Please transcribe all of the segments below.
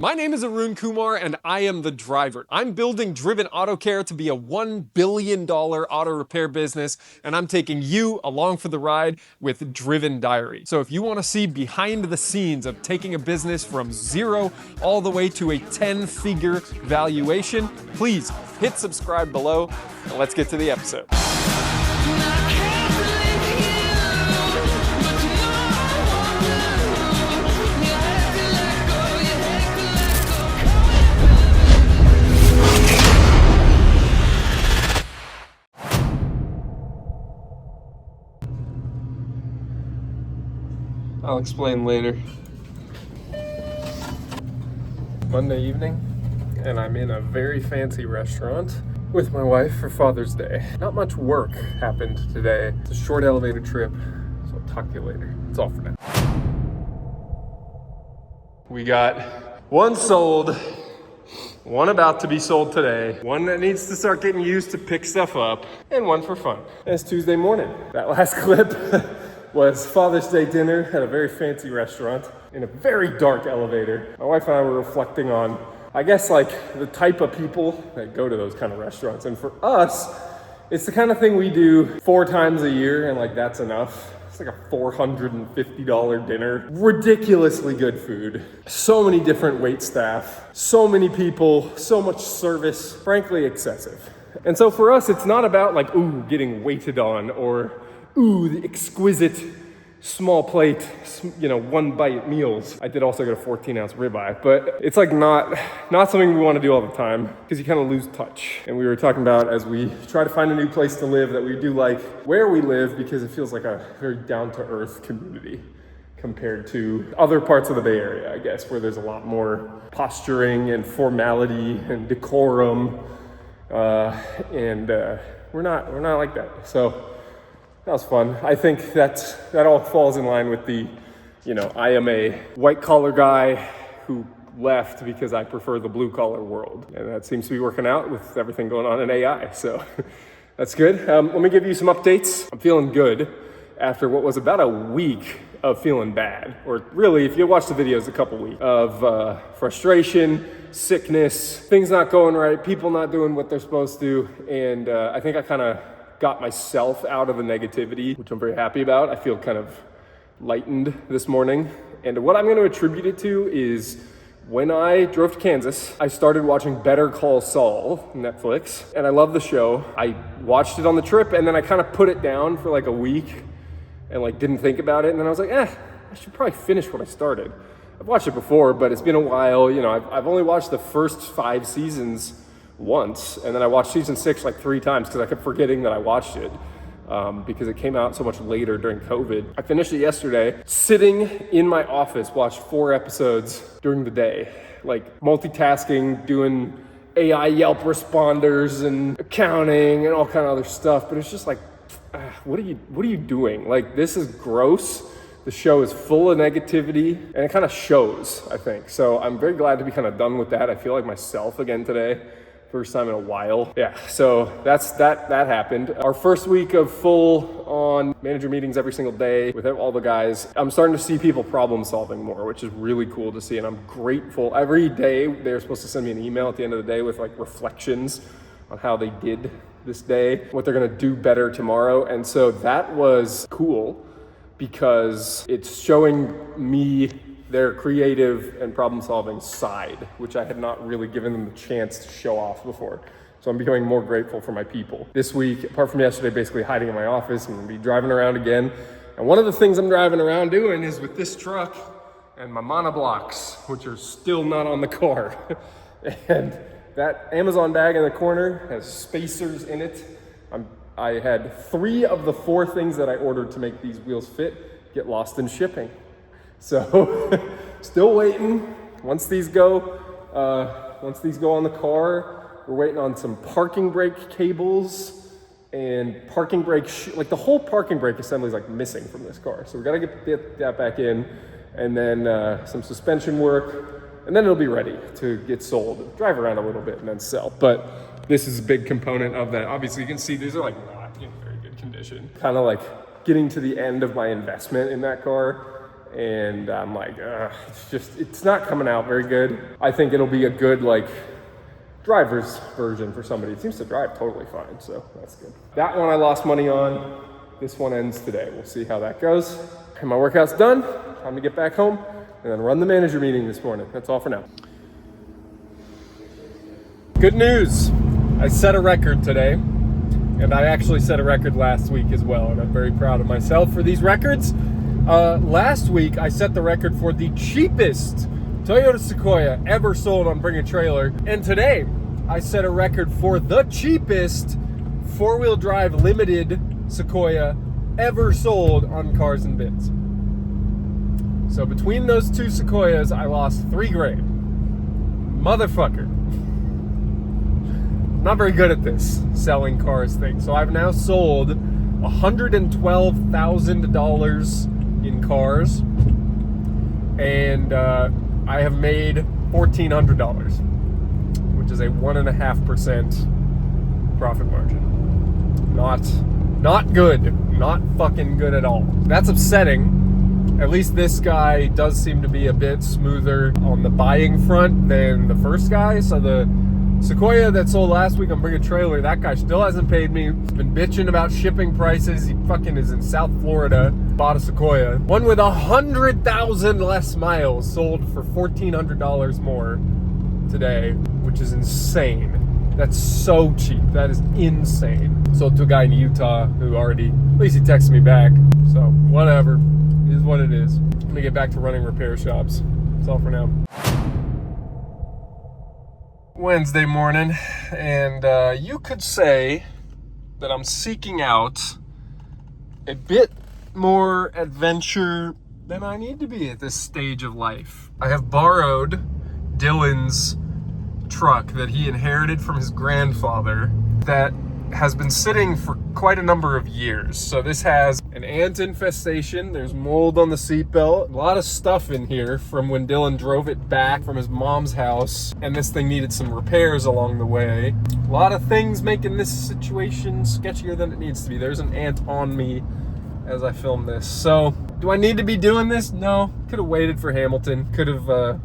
My name is Arun Kumar and I am the driver. I'm building Driven AutoCare to be a $1 billion auto repair business, and I'm taking you along for the ride with Driven Diary. So if you want to see behind the scenes of taking a business from zero all the way to a 10-figure valuation, please hit subscribe below and let's get to the episode. I'll explain later. Monday evening, and I'm in a very fancy restaurant with my wife for Father's Day. Not much work happened today. It's a short elevator trip, so I'll talk to you later. That's all for now. We got one sold, one about to be sold today, one that needs to start getting used to pick stuff up, and one for fun. And it's Tuesday morning. That last clip was Father's Day dinner at a very fancy restaurant in a very dark elevator. My wife and I were reflecting on, I guess, like the type of people that go to those kind of restaurants. And for us, it's the kind of thing we do 4 times a year, and like that's enough. It's like a $450 dinner. Ridiculously good food. So many different wait staff, so many people, so much service, frankly excessive. And so for us, it's not about like, ooh, getting waited on, or ooh, the exquisite small plate, one bite meals. I did also get a 14-ounce ribeye, but it's like not something we want to do all the time because you kind of lose touch. And we were talking about as we try to find a new place to live that we do like where we live because it feels like a very down-to-earth community compared to other parts of the Bay Area, I guess, where there's a lot more posturing and formality and decorum, and we're not like that. So that was fun. I think that all falls in line with the, I am a white collar guy who left because I prefer the blue collar world. And that seems to be working out with everything going on in AI. So that's good. Let me give you some updates. I'm feeling good after what was about a week of feeling bad. Or really, if you watch the videos, a couple weeks of frustration, sickness, things not going right, people not doing what they're supposed to. And I think I kind of got myself out of the negativity, which I'm very happy about. I feel kind of lightened this morning. And what I'm going to attribute it to is when I drove to Kansas, I started watching Better Call Saul, Netflix, and I love the show. I watched it on the trip, and then I kind of put it down for like a week and like didn't think about it. And then I was like, I should probably finish what I started. I've watched it before, but it's been a while. I've only watched the first 5 seasons once, and then I watched season 6 like 3 times because I kept forgetting that I watched it because it came out so much later during COVID. I finished it yesterday, sitting in my office, watched 4 episodes during the day, like multitasking, doing AI Yelp responders and accounting and all kind of other stuff. But it's just like, what are you doing? Like, this is gross. The show is full of negativity, and it kind of shows, I think. So I'm very glad to be kind of done with that. I feel like myself again today. First time in a while. Yeah, so that happened. Our first week of full on manager meetings every single day with all the guys. I'm starting to see people problem solving more, which is really cool to see. And I'm grateful. Every day they're supposed to send me an email at the end of the day with like reflections on how they did this day, what they're gonna do better tomorrow. And so that was cool because it's showing me their creative and problem-solving side, which I had not really given them the chance to show off before. So I'm becoming more grateful for my people. This week, apart from yesterday, basically hiding in my office, I'm gonna be driving around again. And one of the things I'm driving around doing is with this truck and my monoblocks, which are still not on the car. And that Amazon bag in the corner has spacers in it. I had 3 of the 4 things that I ordered to make these wheels fit get lost in shipping. So, still waiting. Once these go on the car, we're waiting on some parking brake cables and parking brake, like the whole parking brake assembly is like missing from this car. So we gotta get that back in, and then some suspension work, and then it'll be ready to get sold. Drive around a little bit and then sell. But this is a big component of that. Obviously, you can see these are like not in very good condition. Kind of like getting to the end of my investment in that car. and I'm like, it's not coming out very good. I think it'll be a good like driver's version for somebody. It seems to drive totally fine, so that's good. That one I lost money on. This one ends today. We'll see how that goes. And my workout's done. Time to get back home and then run the manager meeting this morning. That's all for now. Good news. I set a record today, and I actually set a record last week as well, and I'm very proud of myself for these records. Last week, I set the record for the cheapest Toyota Sequoia ever sold on Bring a Trailer, and today, I set a record for the cheapest four-wheel drive limited Sequoia ever sold on Cars and Bins. So between those two Sequoias, I lost $3,000. Motherfucker. Not very good at this selling cars thing. So I've now sold $112,000 in cars, and I have made $1,400, which is a 1.5% profit margin. Not good. Not fucking good at all. That's upsetting. At least this guy does seem to be a bit smoother on the buying front than the first guy. So the Sequoia that sold last week on Bring a Trailer, that guy still hasn't paid me. He's been bitching about shipping prices. He fucking is in South Florida. Bought a Sequoia. One with 100,000 less miles sold for $1,400 more today, which is insane. That's so cheap. That is insane. Sold to a guy in Utah who already, at least he texted me back. So whatever, it is what it is. I'm gonna get back to running repair shops. That's all for now. Wednesday morning, and you could say that I'm seeking out a bit more adventure than I need to be at this stage of life. I have borrowed Dylan's truck that he inherited from his grandfather that has been sitting for quite a number of years. So this has an ant infestation. There's mold on the seatbelt. A lot of stuff in here from when Dylan drove it back from his mom's house. And this thing needed some repairs along the way. A lot of things making this situation sketchier than it needs to be. There's an ant on me as I film this. So do I need to be doing this? No. Could have waited for Hamilton. Could have,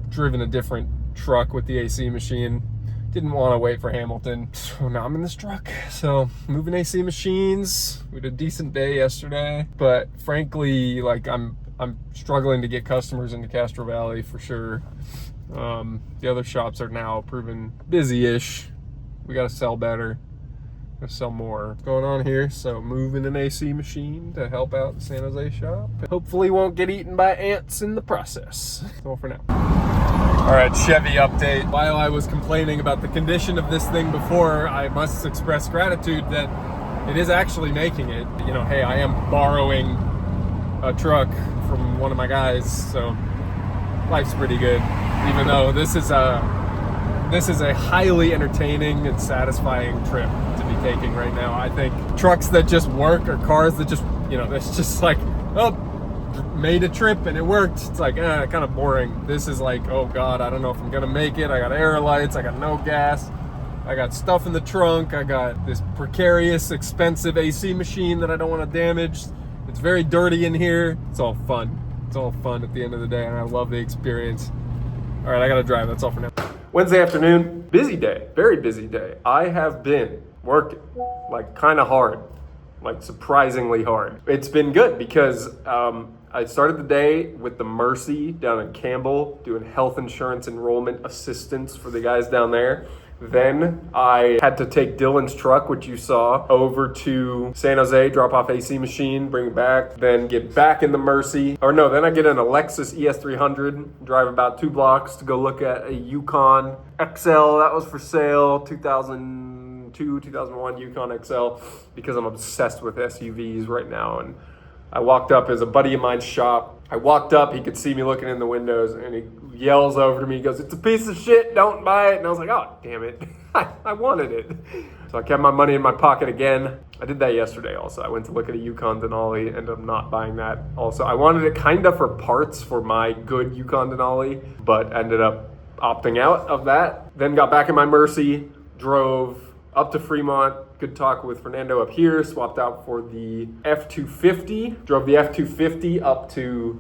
driven a different truck with the AC machine. Didn't want to wait for Hamilton, so now I'm in this truck. So moving AC machines. We had a decent day yesterday, but frankly, like I'm struggling to get customers into Castro Valley for sure. The other shops are now proven busy-ish. We got to sell better. Gotta sell more. What's going on here? So moving an AC machine to help out the San Jose shop. Hopefully won't get eaten by ants in the process. That's all for now. All right, Chevy update. While I was complaining about the condition of this thing before, I must express gratitude that it is actually making it. Hey, I am borrowing a truck from one of my guys, so life's pretty good. Even though this is a highly entertaining and satisfying trip to be taking right now. I think trucks that just work or cars that just, that's just like, made a trip and it worked. It's like, kind of boring. This is like, oh God, I don't know if I'm gonna make it. I got air lights, I got no gas, I got stuff in the trunk, I got this precarious, expensive AC machine that I don't want to damage. It's very dirty in here. It's all fun. It's all fun at the end of the day, and I love the experience. All right, I gotta drive. That's all for now. Wednesday afternoon, busy day, very busy day. I have been working like kind of hard, like surprisingly hard. It's been good because I started the day with the Mercy down in Campbell doing health insurance enrollment assistance for the guys down there. Then I had to take Dylan's truck, which you saw, over to San Jose, drop off AC machine, bring it back, then get back in the Mercy. Then I get in a Lexus ES300, drive about 2 blocks to go look at a Yukon XL that was for sale, 2002, 2001 Yukon XL, because I'm obsessed with SUVs right now. And I walked up, as a buddy of mine's shop. I walked up, he could see me looking in the windows, and he yells over to me, he goes, "It's a piece of shit, don't buy it." And I was like, oh, damn it. I wanted it. So I kept my money in my pocket again. I did that yesterday also. I went to look at a Yukon Denali, ended up not buying that also. I wanted it kind of for parts for my good Yukon Denali, but ended up opting out of that. Then got back in my Mercy, drove up to Fremont, good talk with Fernando up here, swapped out for the F-250, drove the F-250 up to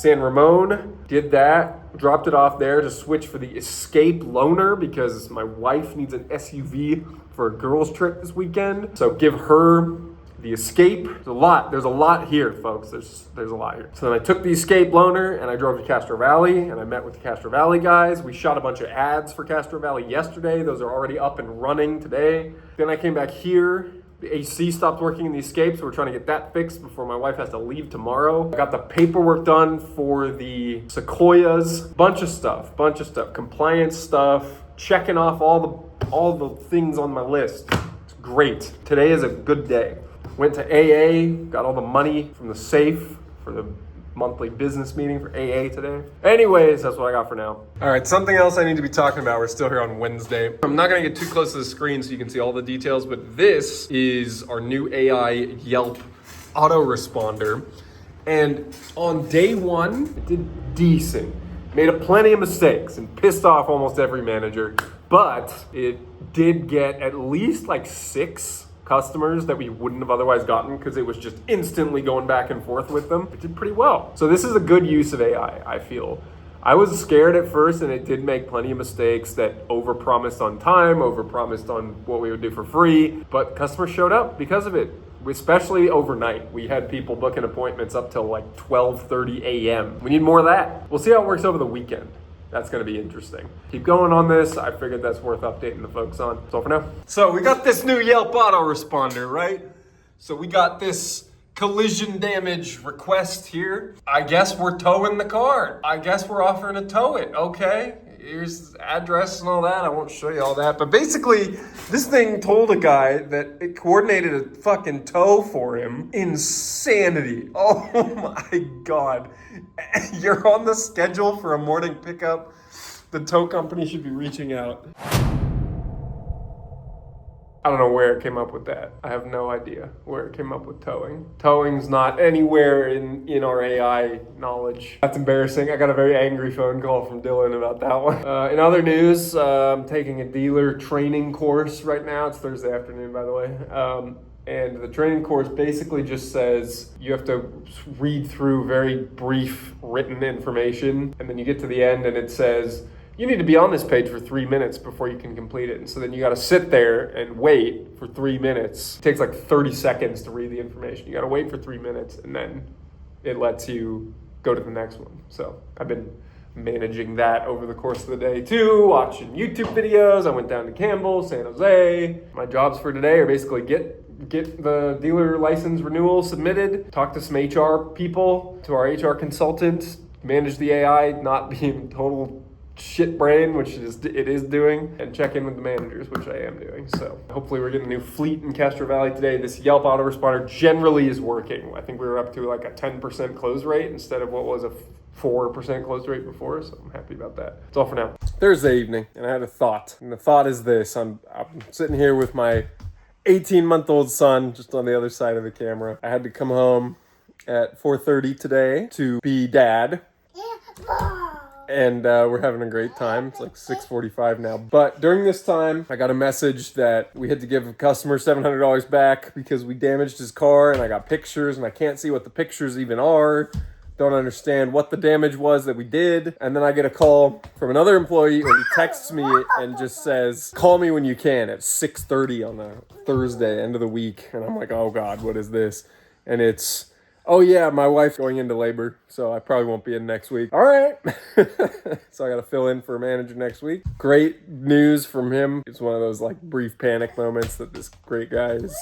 San Ramon, did that, dropped it off there to switch for the Escape Loaner because my wife needs an SUV for a girls trip this weekend. So give her the Escape. There's a lot here, folks. There's a lot here. So then I took the Escape Loaner and I drove to Castro Valley and I met with the Castro Valley guys. We shot a bunch of ads for Castro Valley yesterday. Those are already up and running today. Then I came back here. The AC stopped working in the Escape, so we're trying to get that fixed before my wife has to leave tomorrow. I got the paperwork done for the Sequoias. Bunch of stuff. Compliance stuff. Checking off all the things on my list. It's great. Today is a good day. Went to AA, got all the money from the safe for the monthly business meeting for AA today. Anyways, that's what I got for now. All right, something else I need to be talking about. We're still here on Wednesday. I'm not gonna get too close to the screen so you can see all the details, but this is our new AI Yelp autoresponder. And on day one, it did decent. Made plenty of mistakes and pissed off almost every manager, but it did get at least like 6 customers that we wouldn't have otherwise gotten because it was just instantly going back and forth with them. It did pretty well. So this is a good use of AI, I feel. I was scared at first and it did make plenty of mistakes that overpromised on time, overpromised on what we would do for free, but customers showed up because of it, especially overnight. We had people booking appointments up till like 12:30 a.m. We need more of that. We'll see how it works over the weekend. That's gonna be interesting. Keep going on this. I figured that's worth updating the folks on. That's all for now. So we got this new Yelp autoresponder, right? So we got this collision damage request here. I guess we're towing the car. I guess we're offering to tow it, okay? Here's the address and all that. I won't show you all that. But basically, this thing told a guy that it coordinated a fucking tow for him. Insanity. Oh my God. You're on the schedule for a morning pickup. The tow company should be reaching out. I don't know where it came up with that. I have no idea where it came up with towing. Towing's not anywhere in our AI knowledge. That's embarrassing. I got a very angry phone call from Dylan about that one. In other news, I'm taking a dealer training course right now. It's Thursday afternoon, by the way. And the training course basically just says you have to read through very brief written information. And then you get to the end and it says, you need to be on this page for 3 minutes before you can complete it. And so then you got to sit there and wait for 3 minutes. It takes like 30 seconds to read the information. You got to wait for 3 minutes and then it lets you go to the next one. So I've been managing that over the course of the day too, watching YouTube videos. I went down to Campbell, San Jose. My jobs for today are basically get the dealer license renewal submitted, talk to some HR people, to our HR consultant, manage the AI, not being total shit brain, which it is doing, and check in with the managers, which I am doing. So hopefully we're getting a new fleet in Castro Valley today. This Yelp autoresponder generally is working. I think we were up to like a 10% close rate instead of what was a 4% close rate before, so I'm happy about that. That's all for now. Thursday evening, and I had a thought, and the thought is this. I'm sitting here with my 18-month-old son just on the other side of the camera. I had to come home at 4:30 today to be dad. And we're having a great time. It's like 6:45 now. But during this time, I got a message that we had to give a customer $700 back because we damaged his car, and I got pictures, and I can't see what the pictures even are. Don't understand what the damage was that we did. And then I get a call from another employee, and he texts me and just says, call me when you can at 6:30 on a Thursday, end of the week. And I'm like, oh God, what is this? And it's, oh yeah, my wife's going into labor, so I probably won't be in next week. All right. So I got to fill in for a manager next week. Great news from him. It's one of those like brief panic moments that this great guy is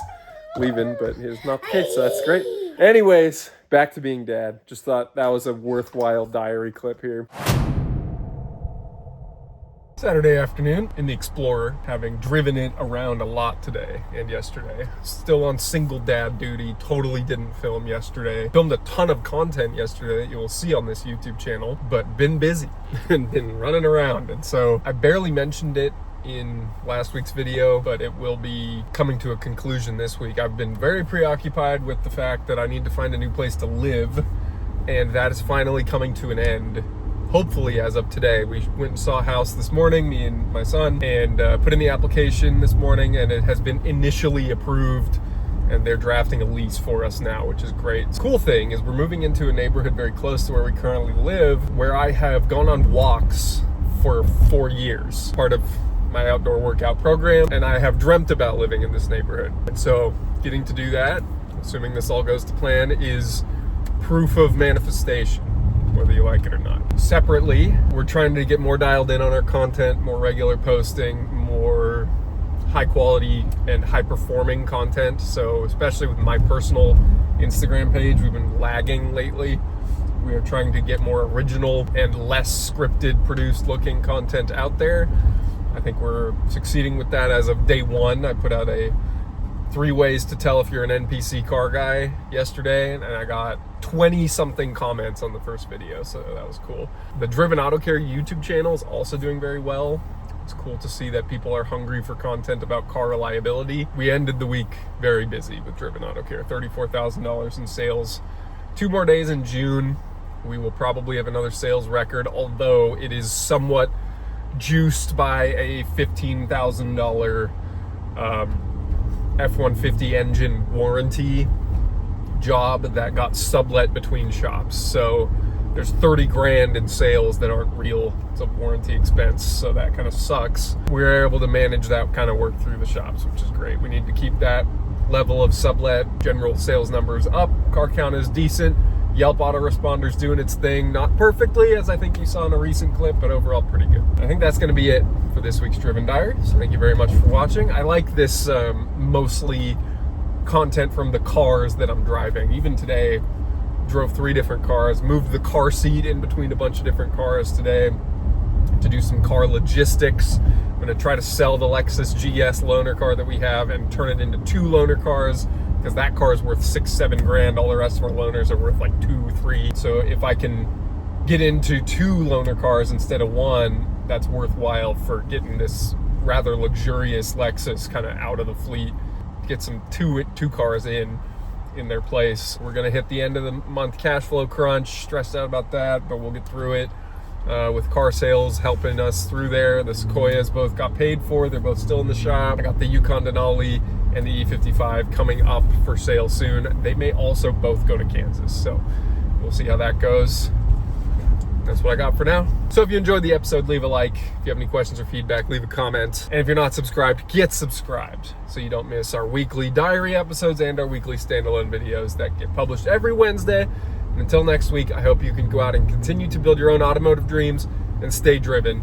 leaving, but it's not the case, so that's great. Anyways, back to being dad. Just thought that was a worthwhile diary clip here. Saturday afternoon in the Explorer, having driven it around a lot today and yesterday. Still on single dad duty, totally didn't film yesterday. Filmed a ton of content yesterday that you will see on this YouTube channel, but been busy and been running around. And so I barely mentioned it in last week's video, but it will be coming to a conclusion this week. I've been very preoccupied with the fact that I need to find a new place to live, and that is finally coming to an end. hopefully as of today. We went and saw a house this morning, me and my son, and put in the application this morning, and it has been initially approved, and they're drafting a lease for us now, which is great. The cool thing is we're moving into a neighborhood very close to where we currently live, where I have gone on walks for 4 years, part of my outdoor workout program, and I have dreamt about living in this neighborhood. And so getting to do that, assuming this all goes to plan, is proof of manifestation, whether you like it or not. Separately, we're trying to get more dialed in on our content, more regular posting, more high quality and high performing content. So especially with my personal Instagram page, we've been lagging lately. We are trying to get more original and less scripted, produced looking content out there. I think we're succeeding with that as of day one. I put out a 3 ways to tell if you're an NPC car guy yesterday, and I got 20 something comments on the first video, so that was cool. The Driven AutoCare YouTube channel is also doing very well. It's cool to see that people are hungry for content about car reliability. We ended the week very busy with Driven AutoCare, $34,000 in sales. 2 more days in June. We will probably have another sales record, although it is somewhat juiced by a $15,000 F-150 engine warranty job that got sublet between shops. So there's 30 grand in sales that aren't real. It's a warranty expense, so that kind of sucks. We're able to manage that kind of work through the shops, which is great. We need to keep that level of sublet general sales numbers up. Car count is decent. Yelp autoresponder's doing its thing, not perfectly, as I think you saw in a recent clip, but overall pretty good. I think that's going to be it for this week's Driven Diary. So thank you very much for watching. I like this mostly content from the cars that I'm driving. Even today, drove 3 different cars, moved the car seat in between a bunch of different cars today to do some car logistics. I'm going to try to sell the Lexus GS loaner car that we have and turn it into 2 loaner cars, because that car is worth 6-7 grand. All the rest of our loaners are worth like 2-3. So if I can get into 2 loaner cars instead of 1, that's worthwhile for getting this rather luxurious Lexus kind of out of the fleet. Get some two cars in their place. We're gonna hit the end of the month cash flow crunch. Stressed out about that, but we'll get through it. With car sales helping us through there. The Sequoias both got paid for. They're both still in the shop. I got the Yukon Denali and the E55 coming up for sale soon. They may also both go to Kansas, so we'll see how that goes. That's what I got for now. So if you enjoyed the episode, leave a like. If you have any questions or feedback, leave a comment. And if you're not subscribed, get subscribed so you don't miss our weekly diary episodes and our weekly standalone videos that get published every Wednesday. And until next week, I hope you can go out and continue to build your own automotive dreams and stay driven.